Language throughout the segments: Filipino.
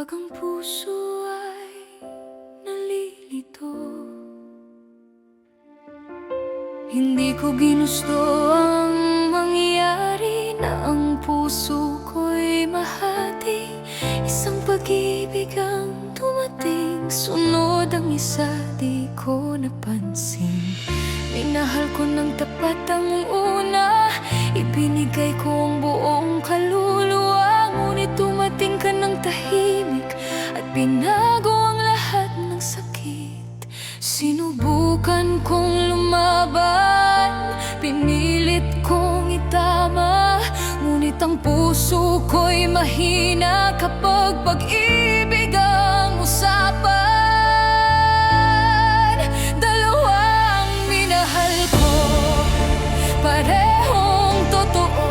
Kapag ang puso ay nalilito, hindi ko ginusto ang mangyari na ang puso ko'y mahati. Isang pag-ibig ang dumating, sunod ang isa di ko napansin. Minahal ko ng tapat ang una, ibinigay ko ang buong kaluluwa. Ngunit dumating ka ng tahimik at binago ang lahat ng sakit. Sinubukan kong lumaban, pinilit kong itama, ngunit ang puso ko'y mahina kapag pag-ibig ang usapan. Dalawang minahal ko, parehong totoo,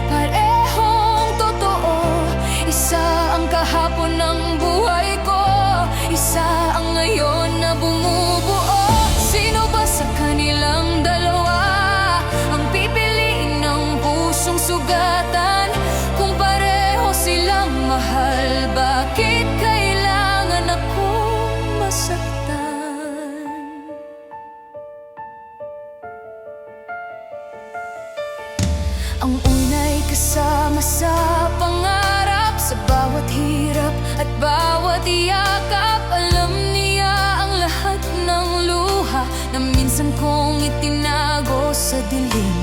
parehong totoo. Isa ang kahapon ng buhay ko, isa ang ngayon na bumubuo. Sino ba sa kanilang dalawa ang pipiliin ng pusong sugatan? Kung pareho silang mahal, bakit kailangan akong masaktan? Ang una'y kasama sa pangarap, sa bawat hirap at bawat yakap. Alam niya ang lahat ng luha na minsan kong itinago sa dilim.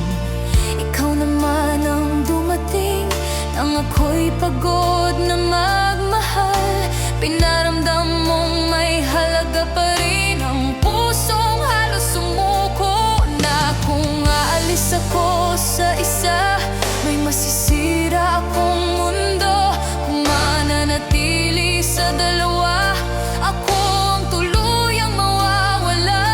Ikaw naman ang dumating nang ako'y pagod na magmahal. Pinaramdam mong may halaga pa rin ang pusong halos sumuko na. Kung aalis ako sa isa, may masisira akong mundo. Kung mananatili sa dalawa, ako ang tuluyang mawawala.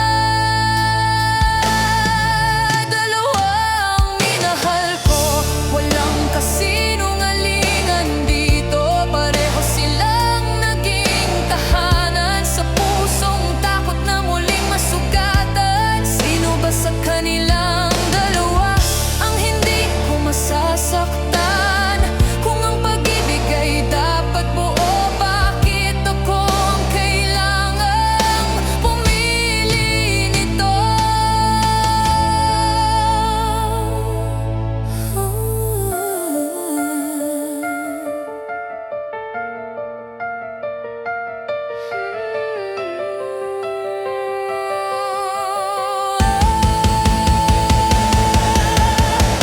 Dalawang minahal ko, walang kasinungalingan dito. Pareho silang naging tahanan sa pusong takot na muling masugatan. Sino ba sa kanilang dalawa ang hindi ko masasaktan? Kung ang pag-ibig ay dapat buo, bakit ako ang kailangang pumili nito?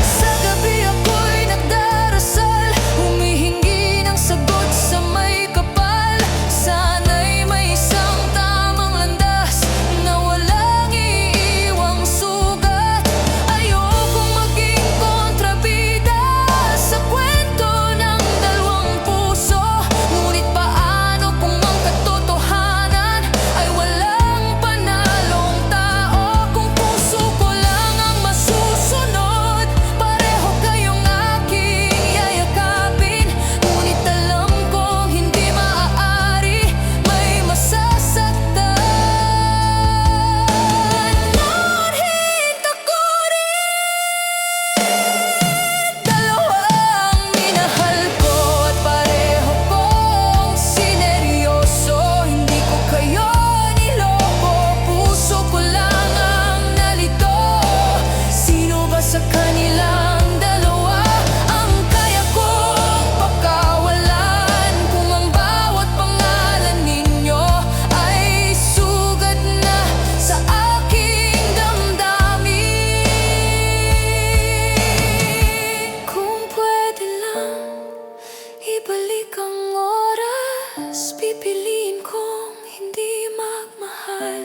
Sa gabi ako'y nagdarasal, humihingi ng sagot sa may kapal. Sana'y may isang tamang landas na walang iiwang sugat. Ayokong maging kontrabida sa kwento ng dalawang puso. Ngunit paano kung ang katotohanan ay walang panalong tao? Kung puso ko lang ang masusunod, pareho kayong aking yayakapin. Ngunit alam kong hindi maaari, may masasaktan. Ngunit ako rin, dalawang minahal ko at pareho kong sineryoso. Hindi ko kayo niloko, puso ko lang ang nalito. Sino ba sa kanilang dalawa ang kaya kong pakawalan? Kung ang bawat pangalan ninyo ay sugat na sa aking damdamin. Kung pwede lang ibalik ang oras, pipiliin kong hindi magmahal.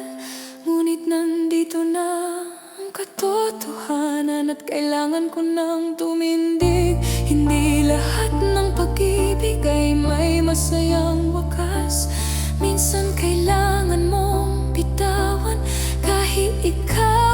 Ngunit nandito na ang katotohanan at kailangan ko nang tumindig. Hindi lahat ng pag-ibig ay may masayang wakas. Minsan kailangan mong bitawan kahit ikaw